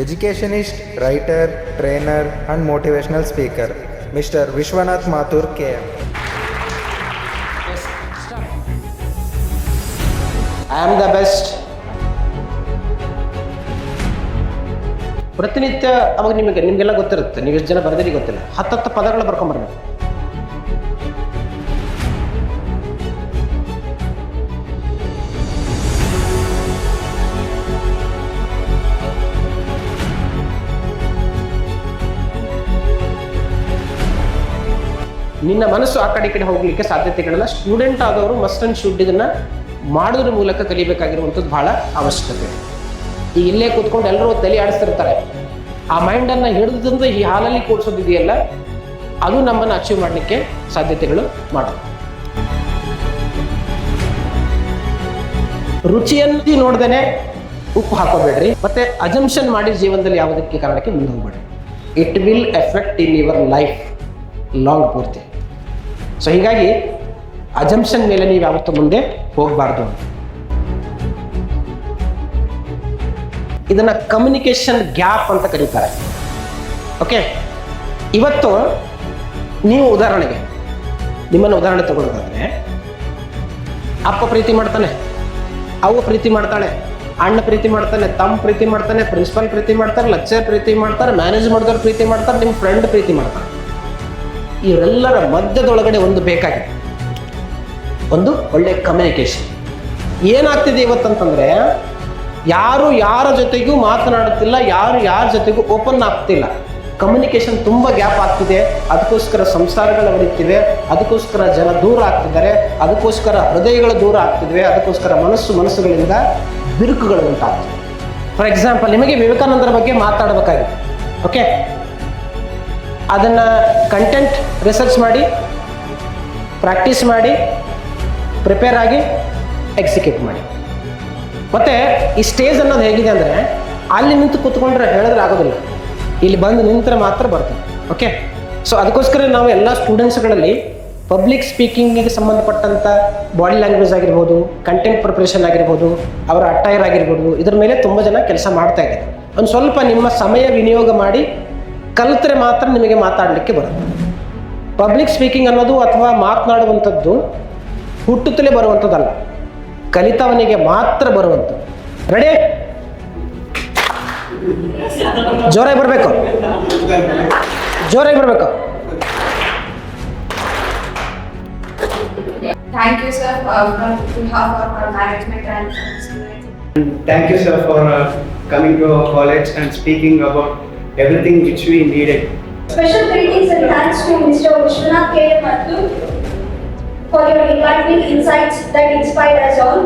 educationist, writer, trainer and motivational speaker, Mr. Vishwanath Mathur KM. Yes, start. I am the best. ಪ್ರತಿನಿತ್ಯ ಅವಾಗ ನಿಮಗೆಲ್ಲ ಗೊತ್ತಿರುತ್ತೆ, ನೀವು ಎಷ್ಟು ಜನ ಬರೆದಿರಿ ಗೊತ್ತಿಲ್ಲ, 10 ಪದಗಳು ಬರ್ಕೊಂಬರ್ಬೇಕು. ನಿನ್ನ ಮನಸ್ಸು ಆ ಕಡೆ ಈ ಕಡೆ ಹೋಗ್ಲಿಕ್ಕೆ ಸಾಧ್ಯತೆಗಳನ್ನ ಸ್ಟೂಡೆಂಟ್ ಆದವರು ಮಸ್ಟ್ ಅಂಡ್ ಶುಡ್ ಇದನ್ನ ಮಾಡೋದ್ರ ಮೂಲಕ ಕಲಿಬೇಕಾಗಿರುವಂಥದ್ದು ಬಹಳ ಅವಶ್ಯಕತೆ. ಈಗ ಇಲ್ಲೇ ಕೂತ್ಕೊಂಡು ಎಲ್ಲರೂ ತಲೆ ಆಡಿಸ್ತಿರ್ತಾರೆ, ಆ ಮೈಂಡನ್ನು ಹಿಡಿದಂತ ಈ ಹಾಲಲ್ಲಿ ಕೂಡಿಸೋದಿದೆಯಲ್ಲ, ಅದು ನಮ್ಮನ್ನು ಅಚೀವ್ ಮಾಡಲಿಕ್ಕೆ ಸಾಧ್ಯತೆಗಳು ಮಾಡೋದು. ರುಚಿಯನ್ನು ನೋಡ್ದೇನೆ ಉಪ್ಪು ಹಾಕೋಬೇಡ್ರಿ, ಮತ್ತೆ ಅಜಂಪ್ಷನ್ ಮಾಡಿ ಜೀವನದಲ್ಲಿ ಯಾವುದಕ್ಕೆ ಕಾರಣಕ್ಕೆ ಮುಂದೆ ಹೋಗ್ಬೇಡ್ರಿ. It will effect in your life long ಪೂರ್ತಿ. ಸೊ ಹೀಗಾಗಿ ಅಜಂಪ್ಷನ್ ಮೇಲೆ ನೀವು ಯಾವತ್ತೂ ಮುಂದೆ ಹೋಗಬಾರ್ದು. ಇದನ್ನ ಕಮ್ಯುನಿಕೇಶನ್ ಗ್ಯಾಪ್ ಅಂತ ಕರೀತಾರೆ. ಓಕೆ, ಇವತ್ತು ನೀವು ಉದಾಹರಣೆಗೆ ನಿಮ್ಮನ್ನು ಉದಾಹರಣೆ ತಗೊಳ್ಳೋದಾದ್ರೆ, ಅಪ್ಪ ಪ್ರೀತಿ ಮಾಡ್ತಾನೆ, ಅವ್ವ ಪ್ರೀತಿ ಮಾಡ್ತಾಳೆ, ಅಣ್ಣ ಪ್ರೀತಿ ಮಾಡ್ತಾನೆ, ತಮ್ಮ ಪ್ರೀತಿ ಮಾಡ್ತಾನೆ, ಪ್ರಿನ್ಸಿಪಲ್ ಪ್ರೀತಿ ಮಾಡ್ತಾರೆ, ಲೆಕ್ಚರ್ ಪ್ರೀತಿ ಮಾಡ್ತಾರೆ, ಮ್ಯಾನೇಜ್ ಮಾಡಿದವ್ರು ಪ್ರೀತಿ ಮಾಡ್ತಾರೆ, ನಿಮ್ಮ ಫ್ರೆಂಡ್ ಪ್ರೀತಿ ಮಾಡ್ತಾರೆ. ಇವರೆಲ್ಲರ ಮಧ್ಯದೊಳಗಡೆ ಒಂದು ಬೇಕಾಗಿದೆ, ಒಂದು ಒಳ್ಳೆ ಕಮ್ಯುನಿಕೇಶನ್. ಏನಾಗ್ತಿದೆ ಇವತ್ತಂತಂದ್ರೆ, ಯಾರು ಯಾರ ಜೊತೆಗೂ ಮಾತನಾಡುತ್ತಿಲ್ಲ, ಯಾರು ಯಾರ ಜೊತೆಗೂ ಓಪನ್ ಆಗ್ತಿಲ್ಲ. ಕಮ್ಯುನಿಕೇಶನ್ ತುಂಬ ಗ್ಯಾಪ್ ಆಗ್ತಿದೆ. ಅದಕ್ಕೋಸ್ಕರ ಸಂಸಾರಗಳು ಹೊಡಿತಿವೆ, ಅದಕ್ಕೋಸ್ಕರ ಜನ ದೂರ ಆಗ್ತಿದ್ದಾರೆ, ಅದಕ್ಕೋಸ್ಕರ ಹೃದಯಗಳು ದೂರ ಆಗ್ತಿದ್ವೆ, ಅದಕ್ಕೋಸ್ಕರ ಮನಸ್ಸುಗಳಿಂದ ಬಿರುಕುಗಳು ಉಂಟಾಗ್ತವೆ. ಫಾರ್ ಎಕ್ಸಾಂಪಲ್, ನಿಮಗೆ ವಿವೇಕಾನಂದರ ಬಗ್ಗೆ ಮಾತಾಡಬೇಕಾಗಿದೆ. ಓಕೆ, ಅದನ್ನು ಕಂಟೆಂಟ್ ರಿಸರ್ಚ್ ಮಾಡಿ, ಪ್ರಾಕ್ಟೀಸ್ ಮಾಡಿ, ಪ್ರಿಪೇರ್ ಆಗಿ, ಎಕ್ಸಿಕ್ಯೂಟ್ ಮಾಡಿ. ಮತ್ತು ಈ ಸ್ಟೇಜ್ ಅನ್ನೋದು ಹೇಗಿದೆ ಅಂದರೆ, ಅಲ್ಲಿ ನಿಂತು ಕೂತ್ಕೊಂಡ್ರೆ ಹೇಳಿದ್ರೆ ಆಗೋದಿಲ್ಲ, ಇಲ್ಲಿ ಬಂದು ನಿಂತರೆ ಮಾತ್ರ ಬರ್ತದೆ. ಓಕೆ, ಸೊ ಅದಕ್ಕೋಸ್ಕರ ನಾವು ಎಲ್ಲ ಸ್ಟೂಡೆಂಟ್ಸ್ಗಳಲ್ಲಿ ಪಬ್ಲಿಕ್ ಸ್ಪೀಕಿಂಗಿಗೆ ಸಂಬಂಧಪಟ್ಟಂಥ ಬಾಡಿ ಲ್ಯಾಂಗ್ವೇಜ್ ಆಗಿರ್ಬೋದು, ಕಂಟೆಂಟ್ ಪ್ರಿಪ್ರೇಷನ್ ಆಗಿರ್ಬೋದು, ಅವರ ಅಟೈರ್ ಆಗಿರ್ಬೋದು, ಇದ್ರ ಮೇಲೆ ತುಂಬ ಜನ ಕೆಲಸ ಮಾಡ್ತಾ ಇದ್ದಾರೆ. ಒಂದು ಸ್ವಲ್ಪ ನಿಮ್ಮ ಸಮಯ ವಿನಿಯೋಗ ಮಾಡಿ ಕಲಿತರೆ ಮಾತ್ರ ನಿಮಗೆ ಮಾತಾಡಲಿಕ್ಕೆ ಬರುತ್ತೆ. ಪಬ್ಲಿಕ್ ಸ್ಪೀಕಿಂಗ್ ಅನ್ನೋದು ಅಥವಾ ಮಾತನಾಡುವಂಥದ್ದು ಹುಟ್ಟುತ್ತಲೇ ಬರುವಂಥದ್ದಲ್ಲ, ಕಲಿತವನಿಗೆ ಮಾತ್ರ ಬರುವಂಥದ್ದು. ರೆಡಿ? ಜೋರಾಗಿ ಬರಬೇಕು, ಜೋರಾಗಿ ಬರಬೇಕು. Thank you, sir, on behalf of our management and thank you, sir, for coming to our college and speaking about everything which we needed. Special greetings and thanks to Mr. Vishwanath K. Mathur for your enlightening insights that inspired us all.